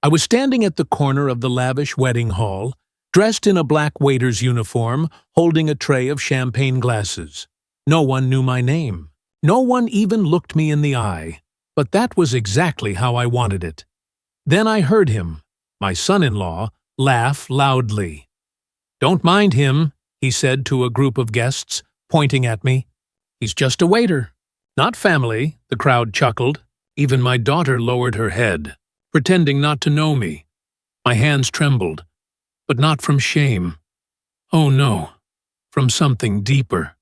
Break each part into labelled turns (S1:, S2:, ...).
S1: I was standing at the corner of the lavish wedding hall, dressed in a black waiter's uniform, holding a tray of champagne glasses. No one knew my name. No one even looked me in the eye. But that was exactly how I wanted it. Then I heard him, my son-in-law, laugh loudly. "Don't mind him," he said to a group of guests, pointing at me. "He's just a waiter." "Not family," the crowd chuckled. Even my daughter lowered her head, pretending not to know me. My hands trembled, but not from shame. Oh no, from something deeper.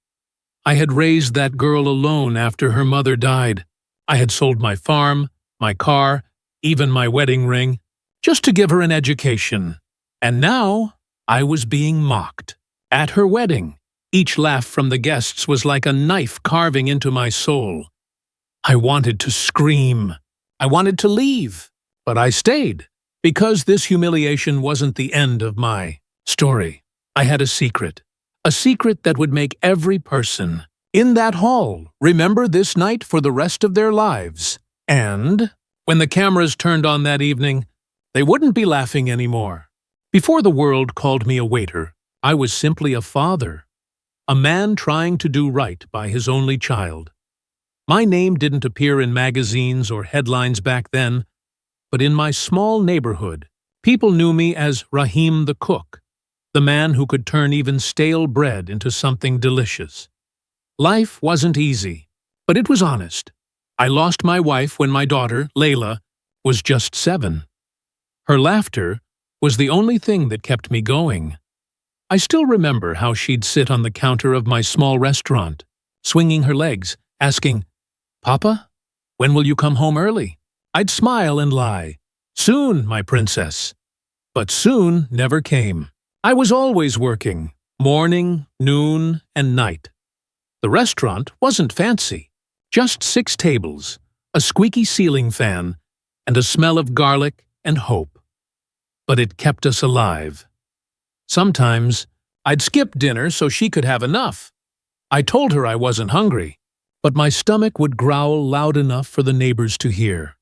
S1: I had raised that girl alone after her mother died. I had sold my farm, my car, even my wedding ring, just to give her an education. And now I was being mocked. At her wedding, each laugh from the guests was like a knife carving into my soul. I wanted to scream. I wanted to leave. But I stayed, because this humiliation wasn't the end of my story. I had a secret that would make every person in that hall remember this night for the rest of their lives. And when the cameras turned on that evening, they wouldn't be laughing anymore. Before the world called me a waiter, I was simply a father, a man trying to do right by his only child. My name didn't appear in magazines or headlines back then, but in my small neighborhood, people knew me as Rahim the cook, the man who could turn even stale bread into something delicious. Life wasn't easy, but it was honest. I lost my wife when my daughter, Layla, was just 7. Her laughter was the only thing that kept me going. I still remember how she'd sit on the counter of my small restaurant, swinging her legs, asking, "Papa, when will you come home early?" I'd smile and lie, "Soon, my princess." But soon never came. I was always working, morning, noon, and night. The restaurant wasn't fancy, just 6 tables, a squeaky ceiling fan, and a smell of garlic and hope. But it kept us alive. Sometimes I'd skip dinner so she could have enough. I told her I wasn't hungry, but my stomach would growl loud enough for the neighbors to hear.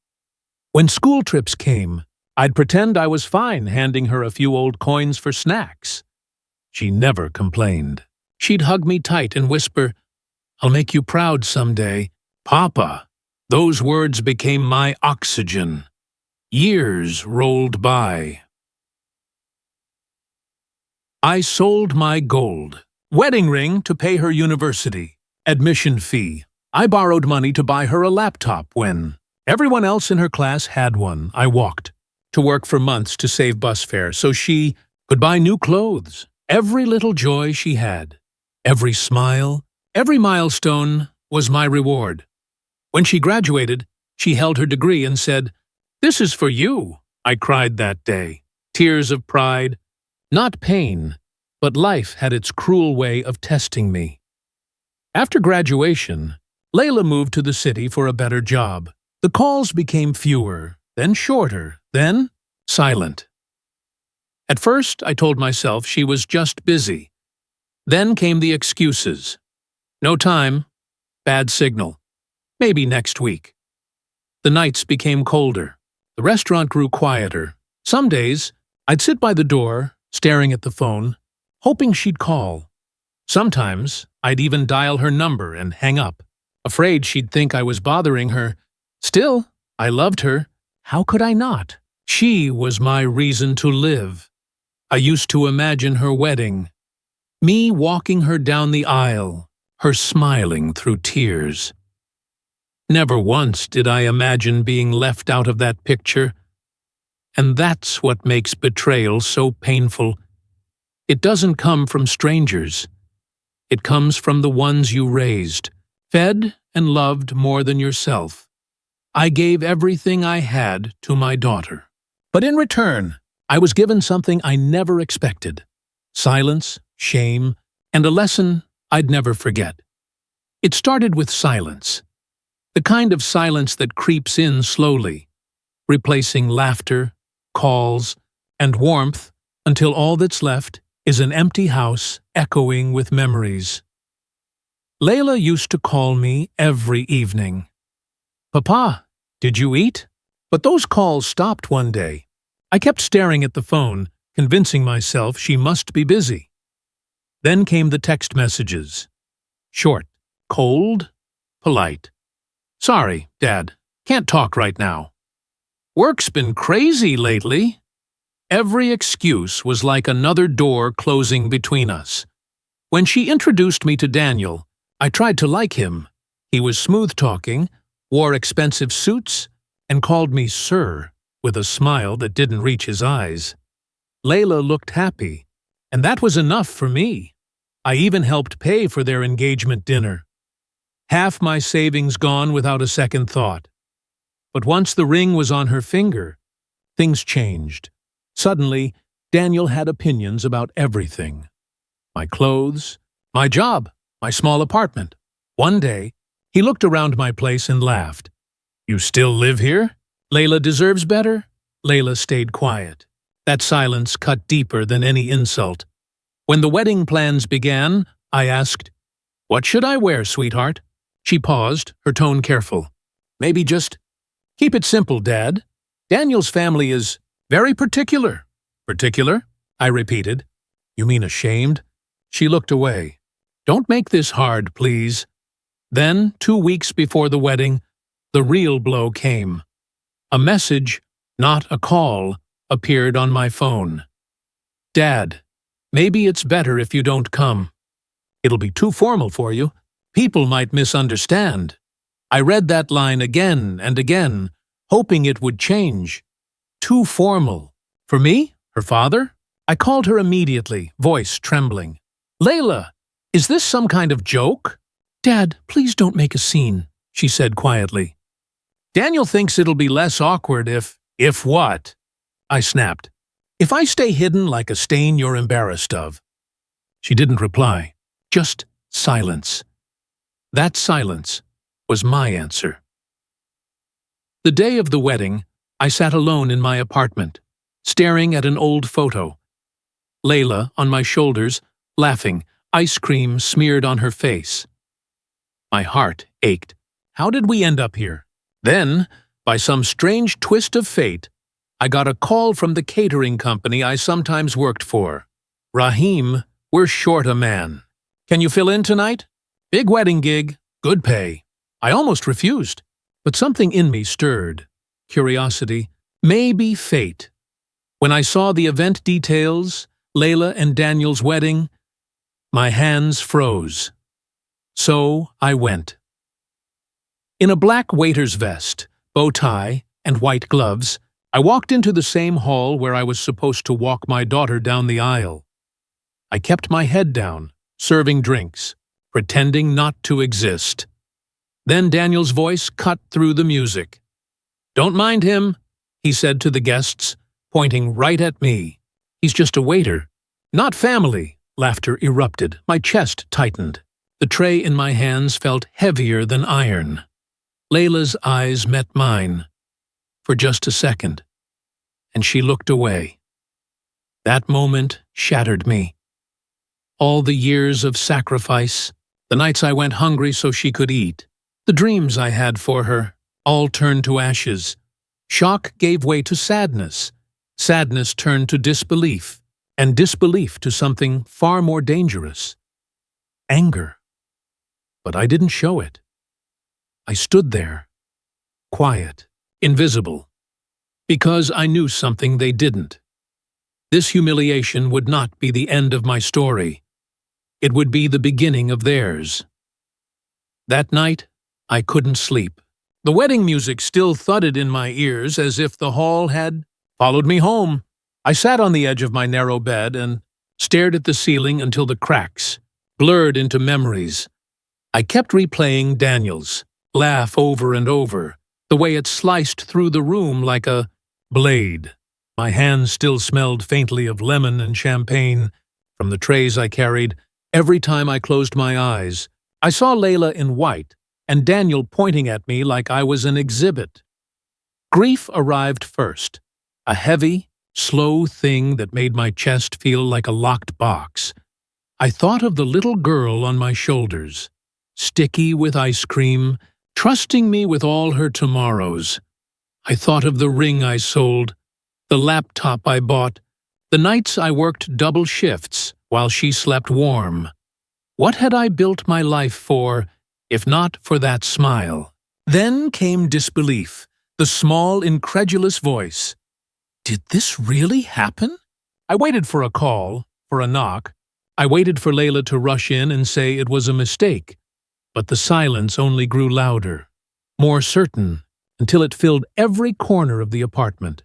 S1: When school trips came, I'd pretend I was fine handing her a few old coins for snacks. She never complained. She'd hug me tight and whisper, "I'll make you proud someday." "Papa." Those words became my oxygen. Years rolled by. I sold my gold. Wedding ring to pay her university. Admission fee. I borrowed money to buy her a laptop when everyone else in her class had one. I walked to work for months to save bus fare so she could buy new clothes. Every little joy she had, every smile, every milestone was my reward. When she graduated, she held her degree and said, "This is for you." I cried that day. Tears of pride, not pain, but life had its cruel way of testing me. After graduation, Layla moved to the city for a better job. The calls became fewer, then shorter, then silent. At first, I told myself she was just busy. Then came the excuses. No time, bad signal, maybe next week. The nights became colder. The restaurant grew quieter. Some days, I'd sit by the door, staring at the phone, hoping she'd call. Sometimes, I'd even dial her number and hang up, afraid she'd think I was bothering her. Still, I loved her. How could I not? She was my reason to live. I used to imagine her wedding, me walking her down the aisle, her smiling through tears. Never once did I imagine being left out of that picture. And that's what makes betrayal so painful. It doesn't come from strangers. It comes from the ones you raised, fed and loved more than yourself. I gave everything I had to my daughter. But in return, I was given something I never expected: silence, shame, and a lesson I'd never forget. It started with silence, the kind of silence that creeps in slowly, replacing laughter, calls, and warmth until all that's left is an empty house echoing with memories. Layla used to call me every evening. "Papa, did you eat?" But those calls stopped one day. I kept staring at the phone, convincing myself she must be busy. Then came the text messages. Short, cold, polite. Sorry, Dad. Can't talk right now. Work's been crazy lately. Every excuse was like another door closing between us. When she introduced me to Daniel, I tried to like him. He was smooth-talking, wore expensive suits, and called me sir, with a smile that didn't reach his eyes. Layla looked happy, and that was enough for me. I even helped pay for their engagement dinner. Half my savings gone without a second thought. But once the ring was on her finger, things changed. Suddenly, Daniel had opinions about everything. My clothes, my job, my small apartment. One day, he looked around my place and laughed. You still live here? Layla deserves better? Layla stayed quiet. That silence cut deeper than any insult. When the wedding plans began, I asked, What should I wear, sweetheart? She paused, her tone careful. Maybe just, keep it simple, Dad. Daniel's family is very particular. Particular? I repeated. You mean ashamed? She looked away. Don't make this hard, please. Then, 2 weeks before the wedding, the real blow came. A message, not a call, appeared on my phone. Dad, maybe it's better if you don't come. It'll be too formal for you. People might misunderstand. I read that line again and again, hoping it would change. Too formal. For me? Her father? I called her immediately, voice trembling. Layla, is this some kind of joke? Dad, please don't make a scene, she said quietly. Daniel thinks it'll be less awkward if… If what? I snapped. If I stay hidden like a stain you're embarrassed of. She didn't reply, just silence. That silence was my answer. The day of the wedding, I sat alone in my apartment, staring at an old photo. Layla on my shoulders, laughing, ice cream smeared on her face. My heart ached. How did we end up here? Then, by some strange twist of fate, I got a call from the catering company I sometimes worked for. Rahim, we're short a man. Can you fill in tonight? Big wedding gig, good pay. I almost refused, but something in me stirred. Curiosity, maybe fate. When I saw the event details, Layla and Daniel's wedding, my hands froze. So I went. In a black waiter's vest, bow tie, and white gloves, I walked into the same hall where I was supposed to walk my daughter down the aisle. I kept my head down, serving drinks, pretending not to exist. Then Daniel's voice cut through the music. Don't mind him, he said to the guests, pointing right at me. He's just a waiter. Not family. Laughter erupted. My chest tightened. The tray in my hands felt heavier than iron. Layla's eyes met mine for just a second, and she looked away. That moment shattered me. All the years of sacrifice, the nights I went hungry so she could eat, the dreams I had for her, all turned to ashes. Shock gave way to sadness. Sadness turned to disbelief, and disbelief to something far more dangerous. Anger. But I didn't show it. I stood there, quiet, invisible, because I knew something they didn't. This humiliation would not be the end of my story. It would be the beginning of theirs. That night, I couldn't sleep. The wedding music still thudded in my ears as if the hall had followed me home. I sat on the edge of my narrow bed and stared at the ceiling until the cracks blurred into memories. I kept replaying Daniel's laugh over and over, the way it sliced through the room like a blade. My hands still smelled faintly of lemon and champagne from the trays I carried. Every time I closed my eyes, I saw Layla in white and Daniel pointing at me like I was an exhibit. Grief arrived first, a heavy, slow thing that made my chest feel like a locked box. I thought of the little girl on my shoulders, sticky with ice cream, trusting me with all her tomorrows. I thought of the ring I sold, the laptop I bought, the nights I worked double shifts while she slept warm. What had I built my life for, if not for that smile? Then came disbelief, the small, incredulous voice. Did this really happen? I waited for a call, for a knock. I waited for Layla to rush in and say it was a mistake. But the silence only grew louder, more certain, until it filled every corner of the apartment.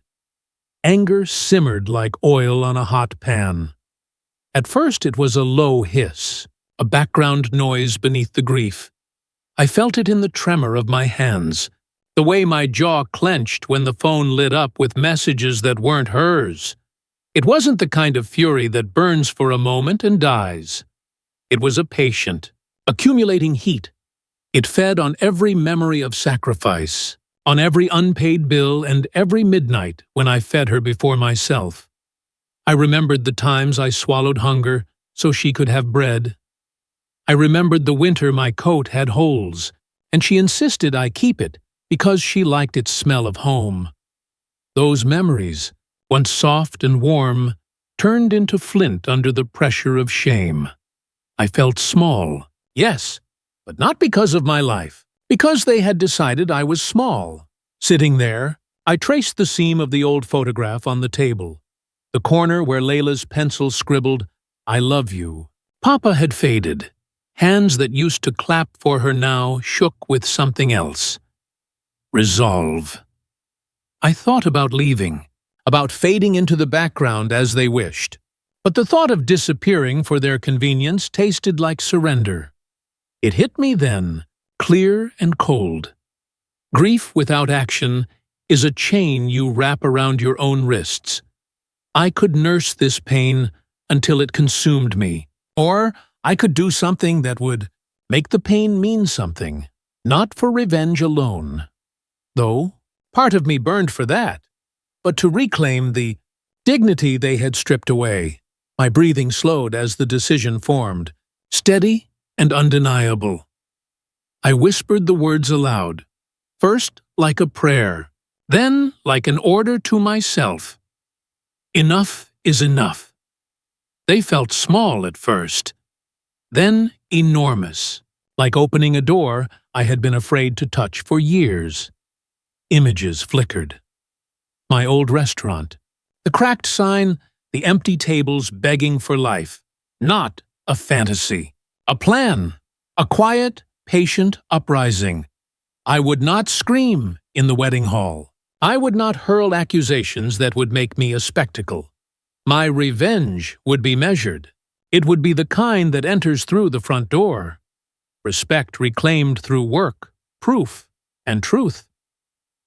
S1: Anger simmered like oil on a hot pan. At first it was a low hiss, a background noise beneath the grief. I felt it in the tremor of my hands, the way my jaw clenched when the phone lit up with messages that weren't hers. It wasn't the kind of fury that burns for a moment and dies. It was a patient, accumulating heat. It fed on every memory of sacrifice, on every unpaid bill and every midnight when I fed her before myself. I remembered the times I swallowed hunger so she could have bread. I remembered the winter my coat had holes, and she insisted I keep it because she liked its smell of home. Those memories, once soft and warm, turned into flint under the pressure of shame. I felt small, yes, but not because of my life, because they had decided I was small. Sitting there, I traced the seam of the old photograph on the table, the corner where Layla's pencil scribbled, "I love you." Papa had faded. Hands that used to clap for her now shook with something else. Resolve. I thought about leaving, about fading into the background as they wished. But the thought of disappearing for their convenience tasted like surrender. It hit me then, clear and cold. Grief without action is a chain you wrap around your own wrists. I could nurse this pain until it consumed me, or I could do something that would make the pain mean something, not for revenge alone. Though, part of me burned for that, but to reclaim the dignity they had stripped away. My breathing slowed as the decision formed, steady and undeniable. I whispered the words aloud, first like a prayer, then like an order to myself. Enough is enough. They felt small at first, then enormous, like opening a door I had been afraid to touch for years. Images flickered. My old restaurant, the cracked sign, the empty tables begging for life. Not a fantasy, a plan, a quiet, patient uprising. I would not scream in the wedding hall. I would not hurl accusations that would make me a spectacle. My revenge would be measured. It would be the kind that enters through the front door. Respect reclaimed through work, proof, and truth.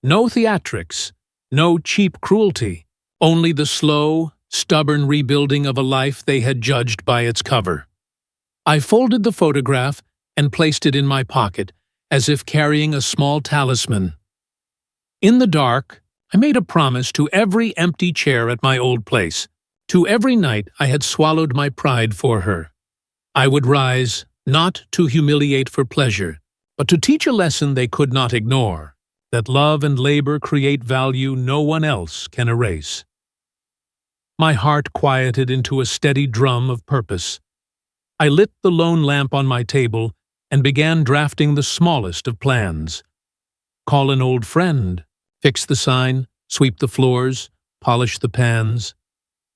S1: No theatrics, no cheap cruelty, only the slow, stubborn rebuilding of a life they had judged by its cover. I folded the photograph and placed it in my pocket, as if carrying a small talisman. In the dark, I made a promise to every empty chair at my old place, to every night I had swallowed my pride for her. I would rise, not to humiliate for pleasure, but to teach a lesson they could not ignore, that love and labor create value no one else can erase. My heart quieted into a steady drum of purpose. I lit the lone lamp on my table and began drafting the smallest of plans. Call an old friend, fix the sign, sweep the floors, polish the pans.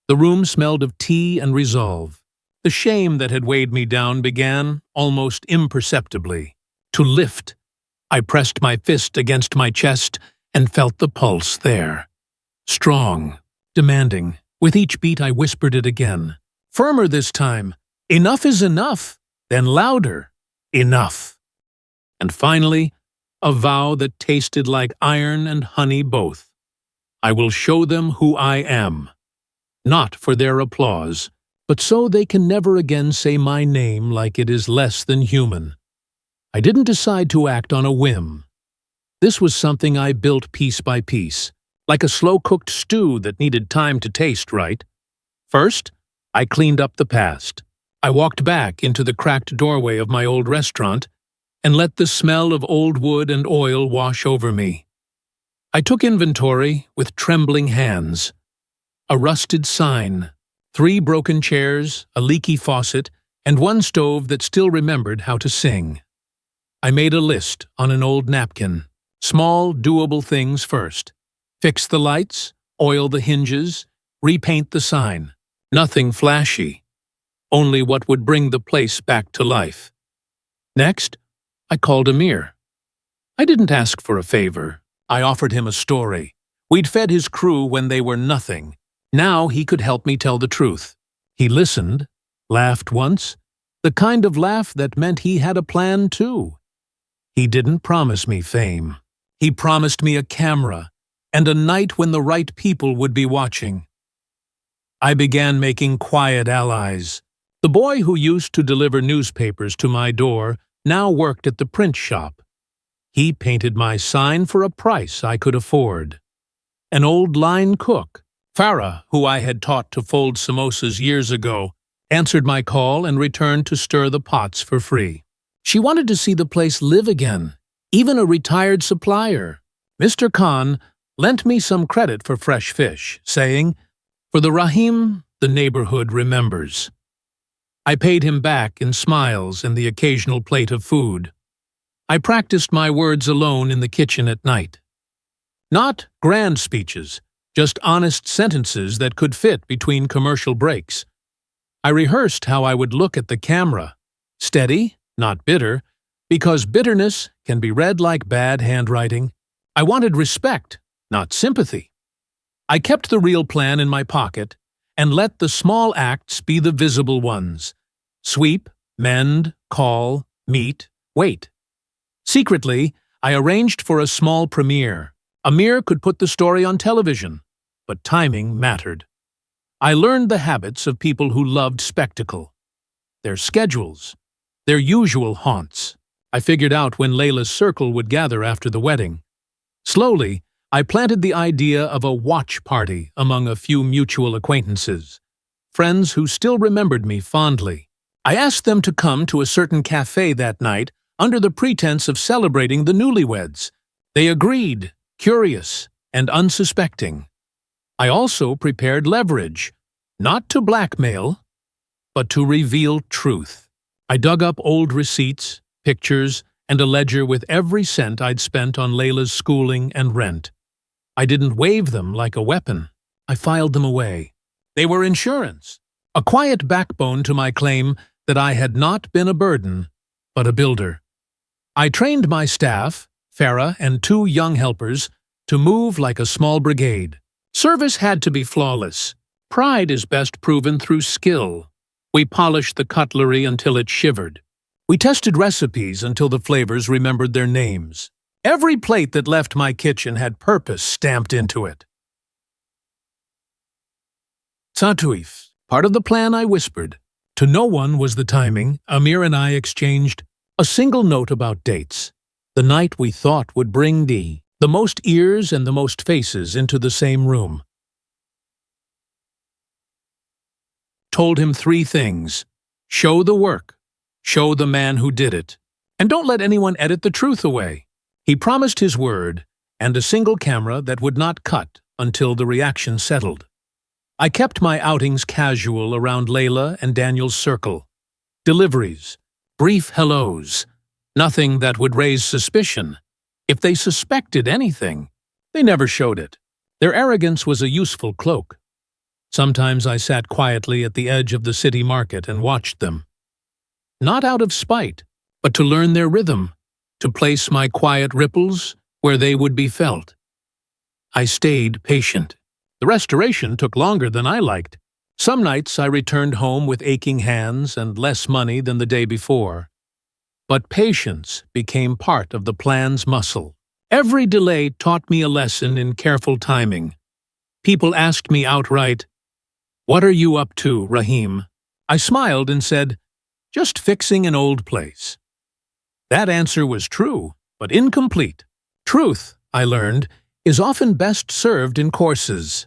S1: The room smelled of tea and resolve. The shame that had weighed me down began, almost imperceptibly, to lift. I pressed my fist against my chest and felt the pulse there. Strong, demanding. With each beat I whispered it again. Firmer this time. Enough is enough. Then louder. Enough. And finally, a vow that tasted like iron and honey both. I will show them who I am. Not for their applause, but so they can never again say my name like it is less than human. I didn't decide to act on a whim. This was something I built piece by piece, like a slow-cooked stew that needed time to taste right. First, I cleaned up the past. I walked back into the cracked doorway of my old restaurant and let the smell of old wood and oil wash over me. I took inventory with trembling hands. a rusted sign, 3 broken chairs, a leaky faucet, and 1 stove that still remembered how to sing. I made a list on an old napkin. Small, doable things first. Fix the lights, oil the hinges, repaint the sign. Nothing flashy. Only what would bring the place back to life. Next, I called Amir. I didn't ask for a favor. I offered him a story. We'd fed his crew when they were nothing. Now he could help me tell the truth. He listened, laughed once, the kind of laugh that meant he had a plan too. He didn't promise me fame. He promised me a camera and a night when the right people would be watching. I began making quiet allies. The boy who used to deliver newspapers to my door now worked at the print shop. He painted my sign for a price I could afford. An old line cook, Farah, who I had taught to fold samosas years ago, answered my call and returned to stir the pots for free. She wanted to see the place live again. Even a retired supplier, Mr. Khan, lent me some credit for fresh fish, saying, "For the Rahim, the neighborhood remembers." I paid him back in smiles and the occasional plate of food. I practiced my words alone in the kitchen at night. Not grand speeches, just honest sentences that could fit between commercial breaks. I rehearsed how I would look at the camera, steady, not bitter, because bitterness can be read like bad handwriting. I wanted respect, not sympathy. I kept the real plan in my pocket and let the small acts be the visible ones. Sweep, mend, call, meet, wait. Secretly, I arranged for a small premiere. Amir could put the story on television, but timing mattered. I learned the habits of people who loved spectacle. Their schedules, their usual haunts. I figured out when Layla's circle would gather after the wedding. Slowly, I planted the idea of a watch party among a few mutual acquaintances, friends who still remembered me fondly. I asked them to come to a certain cafe that night under the pretense of celebrating the newlyweds. They agreed, curious and unsuspecting. I also prepared leverage, not to blackmail, but to reveal truth. I dug up old receipts, pictures, and a ledger with every cent I'd spent on Layla's schooling and rent. I didn't wave them like a weapon. I filed them away. They were insurance, a quiet backbone to my claim that I had not been a burden, but a builder. I trained my staff, Farah and 2 young helpers, to move like a small brigade. Service had to be flawless. Pride is best proven through skill. We polished the cutlery until it shivered. We tested recipes until the flavors remembered their names. Every plate that left my kitchen had purpose stamped into it. Satuif, part of the plan, I whispered. To no one was the timing. Amir and I exchanged a single note about dates. The night we thought would bring the most ears and the most faces into the same room. Told him 3 things. Show the work. Show the man who did it. And don't let anyone edit the truth away. He promised his word, and a single camera that would not cut until the reaction settled. I kept my outings casual around Layla and Daniel's circle. Deliveries, brief hellos, nothing that would raise suspicion. If they suspected anything, they never showed it. Their arrogance was a useful cloak. Sometimes I sat quietly at the edge of the city market and watched them. Not out of spite, but to learn their rhythm, to place my quiet ripples where they would be felt. I stayed patient. The restoration took longer than I liked. Some nights I returned home with aching hands and less money than the day before. But patience became part of the plan's muscle. Every delay taught me a lesson in careful timing. People asked me outright, "What are you up to, Rahim?" I smiled and said, "Just fixing an old place." That answer was true, but incomplete. Truth, I learned, is often best served in courses.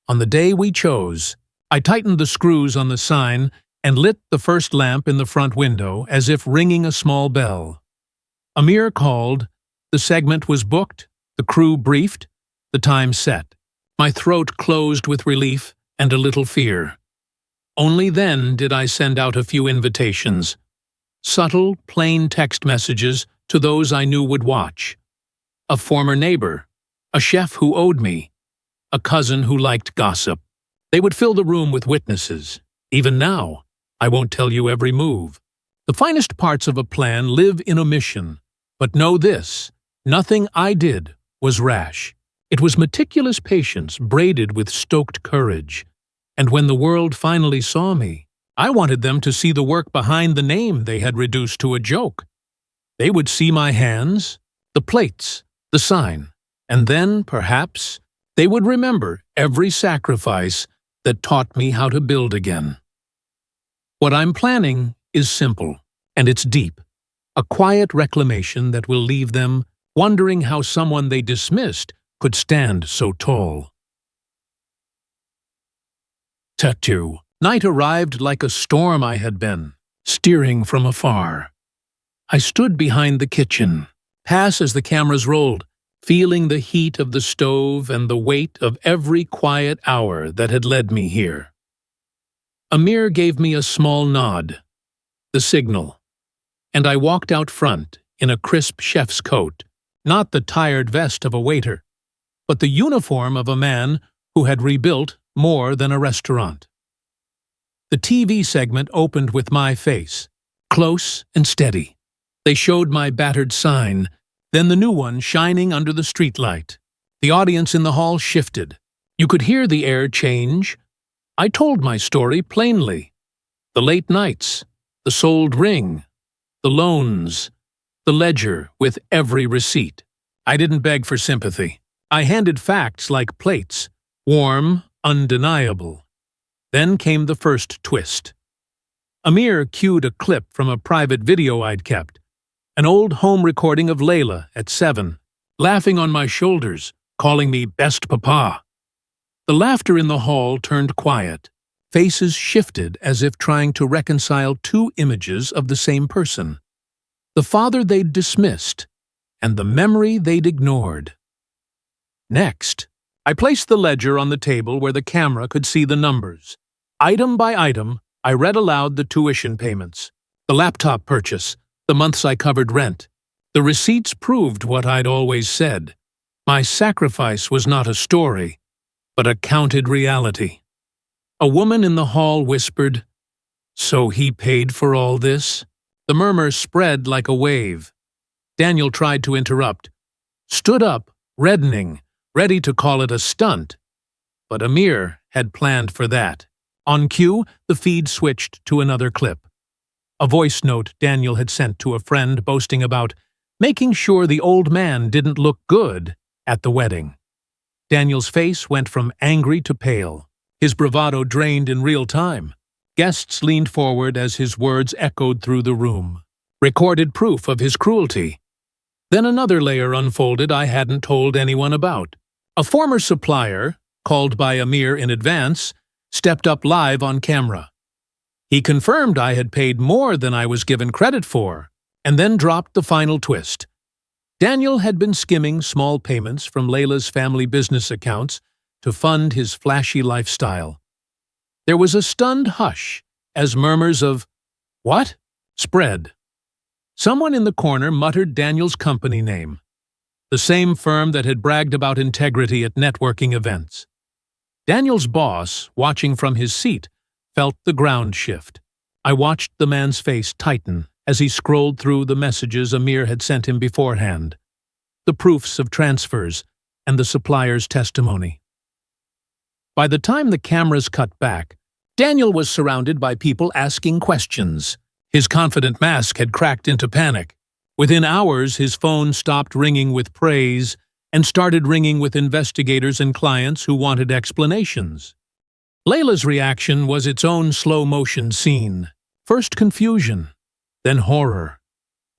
S1: On the day we chose, I tightened the screws on the sign and lit the first lamp in the front window as if ringing a small bell. Amir called, the segment was booked, the crew briefed, the time set. My throat closed with relief, and a little fear. Only then did I send out a few invitations. Subtle, plain text messages to those I knew would watch. A former neighbor, a chef who owed me, a cousin who liked gossip. They would fill the room with witnesses. Even now, I won't tell you every move. The finest parts of a plan live in omission. But know this, nothing I did was rash. It was meticulous patience braided with stoked courage. And when the world finally saw me, I wanted them to see the work behind the name they had reduced to a joke. They would see my hands, the plates, the sign, and then, perhaps, they would remember every sacrifice that taught me how to build again. What I'm planning is simple, and it's deep. A quiet reclamation that will leave them wondering how someone they dismissed could stand so tall. Tattoo. Night arrived like a storm I had been, steering from afar. I stood behind the kitchen, pass as the cameras rolled, feeling the heat of the stove and the weight of every quiet hour that had led me here. Amir gave me a small nod, the signal, and I walked out front in a crisp chef's coat, not the tired vest of a waiter, but the uniform of a man who had rebuilt more than a restaurant. The TV segment opened with my face, close and steady. They showed my battered sign, then the new one shining under the streetlight. The audience in the hall shifted. You could hear the air change. I told my story plainly. The late nights, the sold ring, the loans, the ledger with every receipt. I didn't beg for sympathy. I handed facts like plates, warm, undeniable. Then came the first twist. Amir cued a clip from a private video I'd kept, an old home recording of Layla at 7, laughing on my shoulders, calling me best papa. The laughter in the hall turned quiet. Faces shifted as if trying to reconcile two images of the same person. The father they'd dismissed, and the memory they'd ignored. Next, I placed the ledger on the table where the camera could see the numbers. Item by item, I read aloud the tuition payments, the laptop purchase, the months I covered rent. The receipts proved what I'd always said. My sacrifice was not a story, but a counted reality. A woman in the hall whispered, "So he paid for all this?" The murmur spread like a wave. Daniel tried to interrupt, stood up, reddening, ready to call it a stunt. But Amir had planned for that. On cue, the feed switched to another clip. A voice note Daniel had sent to a friend boasting about making sure the old man didn't look good at the wedding. Daniel's face went from angry to pale. His bravado drained in real time. Guests leaned forward as his words echoed through the room. Recorded proof of his cruelty. Then another layer unfolded I hadn't told anyone about. A former supplier, called by Amir in advance, stepped up live on camera. He confirmed I had paid more than I was given credit for, and then dropped the final twist. Daniel had been skimming small payments from Layla's family business accounts to fund his flashy lifestyle. There was a stunned hush as murmurs of, "What?" spread. Someone in the corner muttered Daniel's company name, the same firm that had bragged about integrity at networking events. Daniel's boss, watching from his seat, felt the ground shift. I watched the man's face tighten as he scrolled through the messages Amir had sent him beforehand, the proofs of transfers, and the supplier's testimony. By the time the cameras cut back, Daniel was surrounded by people asking questions. His confident mask had cracked into panic. Within hours, his phone stopped ringing with praise and started ringing with investigators and clients who wanted explanations. Layla's reaction was its own slow-motion scene. First confusion, then horror,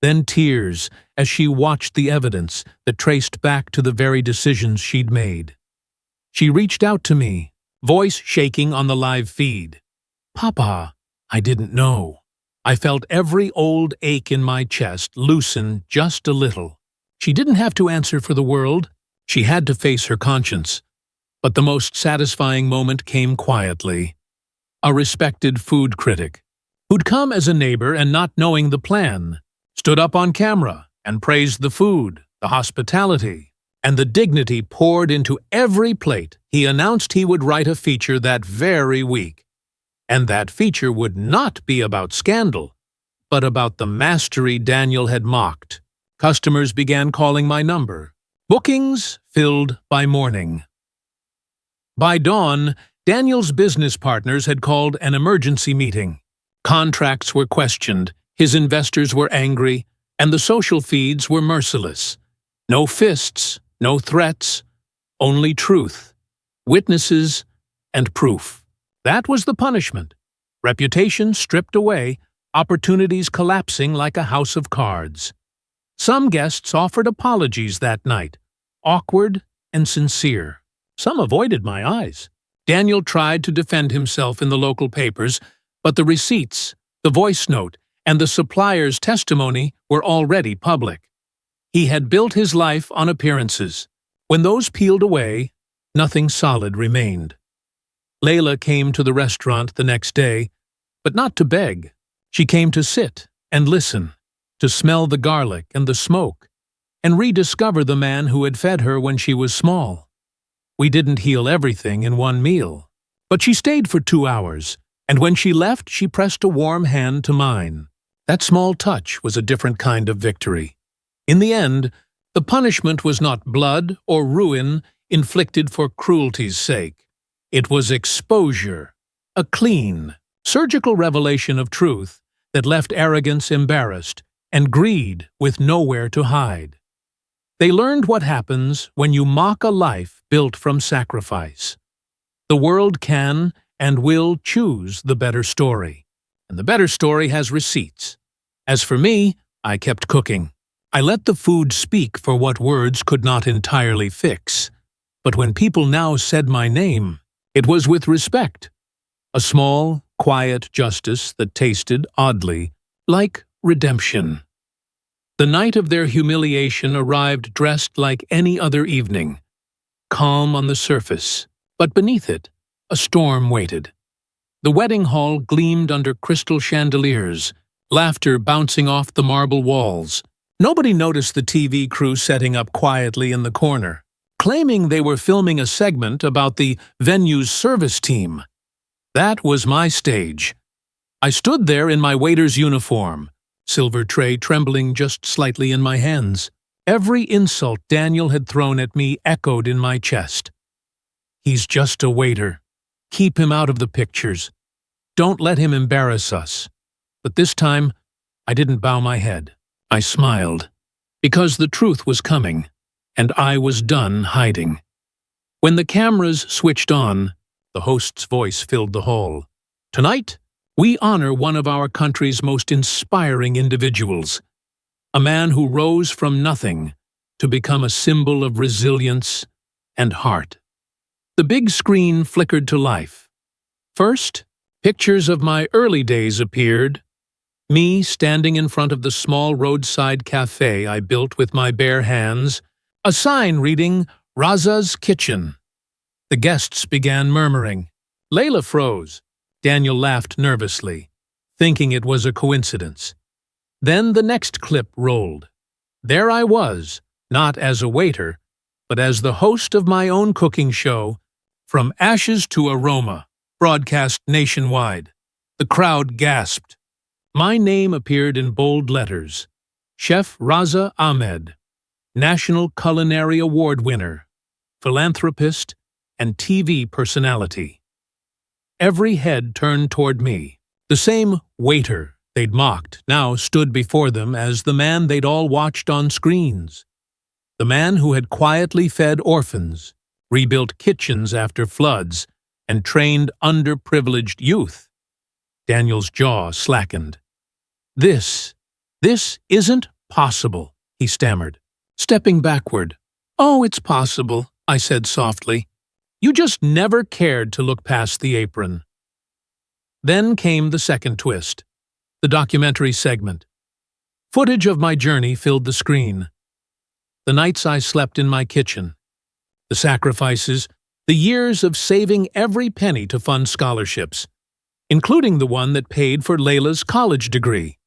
S1: then tears as she watched the evidence that traced back to the very decisions she'd made. She reached out to me, voice shaking on the live feed. "Papa, I didn't know." I felt every old ache in my chest loosen just a little. She didn't have to answer for the world. She had to face her conscience. But the most satisfying moment came quietly. A respected food critic, who'd come as a neighbor and not knowing the plan, stood up on camera and praised the food, the hospitality, and the dignity poured into every plate. He announced he would write a feature that very week. And that feature would not be about scandal, but about the mastery Daniel had mocked. Customers began calling my number. Bookings filled by morning. By dawn, Daniel's business partners had called an emergency meeting. Contracts were questioned, his investors were angry, and the social feeds were merciless. No fists, no threats, only truth, witnesses, and proof. That was the punishment. Reputation stripped away, opportunities collapsing like a house of cards. Some guests offered apologies that night, awkward and sincere. Some avoided my eyes. Daniel tried to defend himself in the local papers, but the receipts, the voice note, and the supplier's testimony were already public. He had built his life on appearances. When those peeled away, nothing solid remained. Layla came to the restaurant the next day, but not to beg. She came to sit and listen, to smell the garlic and the smoke, and rediscover the man who had fed her when she was small. We didn't heal everything in one meal, but she stayed for 2 hours, and when she left, she pressed a warm hand to mine. That small touch was a different kind of victory. In the end, the punishment was not blood or ruin inflicted for cruelty's sake. It was exposure, a clean, surgical revelation of truth that left arrogance embarrassed and greed with nowhere to hide. They learned what happens when you mock a life built from sacrifice. The world can and will choose the better story, and the better story has receipts. As for me, I kept cooking. I let the food speak for what words could not entirely fix. But when people now said my name, it was with respect. A small, quiet justice that tasted, oddly, like redemption. The night of their humiliation arrived dressed like any other evening. Calm on the surface, but beneath it, a storm waited. The wedding hall gleamed under crystal chandeliers, laughter bouncing off the marble walls. Nobody noticed the TV crew setting up quietly in the corner, claiming they were filming a segment about the venue's service team. That was my stage. I stood there in my waiter's uniform, silver tray trembling just slightly in my hands. Every insult Daniel had thrown at me echoed in my chest. He's just a waiter. Keep him out of the pictures. Don't let him embarrass us. But this time, I didn't bow my head. I smiled, because the truth was coming, and I was done hiding. When the cameras switched on, the host's voice filled the hall. Tonight, we honor one of our country's most inspiring individuals, a man who rose from nothing to become a symbol of resilience and heart. The big screen flickered to life. First, pictures of my early days appeared. Me standing in front of the small roadside cafe I built with my bare hands, a sign reading, Raza's Kitchen. The guests began murmuring. Layla froze. Daniel laughed nervously, thinking it was a coincidence. Then the next clip rolled. There I was, not as a waiter, but as the host of my own cooking show, From Ashes to Aroma, broadcast nationwide. The crowd gasped. My name appeared in bold letters. Chef Raza Ahmed, National Culinary Award winner, philanthropist, and TV personality. Every head turned toward me. The same waiter they'd mocked now stood before them as the man they'd all watched on screens. The man who had quietly fed orphans, rebuilt kitchens after floods, and trained underprivileged youth. Daniel's jaw slackened. This isn't possible, he stammered, stepping backward. Oh, it's possible, I said softly. You just never cared to look past the apron. Then came the second twist, the documentary segment. Footage of my journey filled the screen. The nights I slept in my kitchen, the sacrifices, The years of saving every penny to fund scholarships, including the one that paid for Layla's college degree.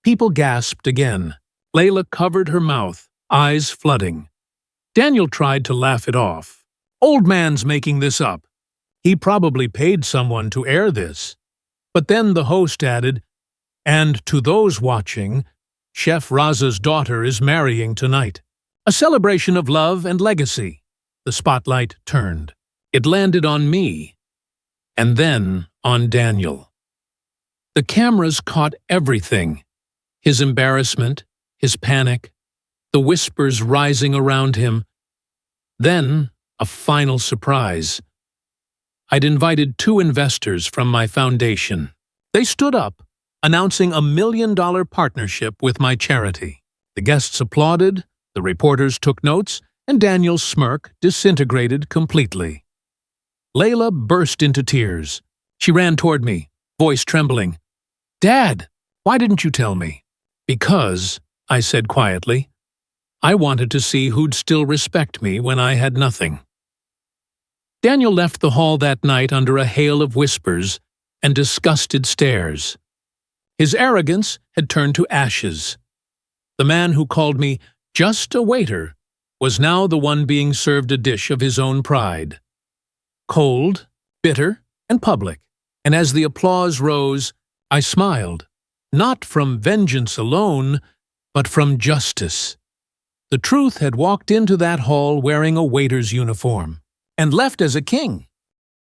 S1: People gasped again. Layla covered her mouth, eyes flooding. Daniel tried to laugh it off. Old man's making this up. He probably paid someone to air this. But then the host added, and to those watching, Chef Raza's daughter is marrying tonight. A celebration of love and legacy. The spotlight turned. It landed on me, and then on Daniel. The cameras caught everything. His embarrassment, his panic, the whispers rising around him. Then, a final surprise. I'd invited 2 investors from my foundation. They stood up, announcing a $1 million partnership with my charity. The guests applauded, the reporters took notes, and Daniel's smirk disintegrated completely. Layla burst into tears. She ran toward me, voice trembling. "Dad, why didn't you tell me?" "Because," I said quietly, "I wanted to see who'd still respect me when I had nothing." Daniel left the hall that night under a hail of whispers and disgusted stares. His arrogance had turned to ashes. The man who called me just a waiter was now the one being served a dish of his own pride. Cold, bitter, and public, and as the applause rose, I smiled, not from vengeance alone, but from justice. The truth had walked into that hall wearing a waiter's uniform, and left as a king.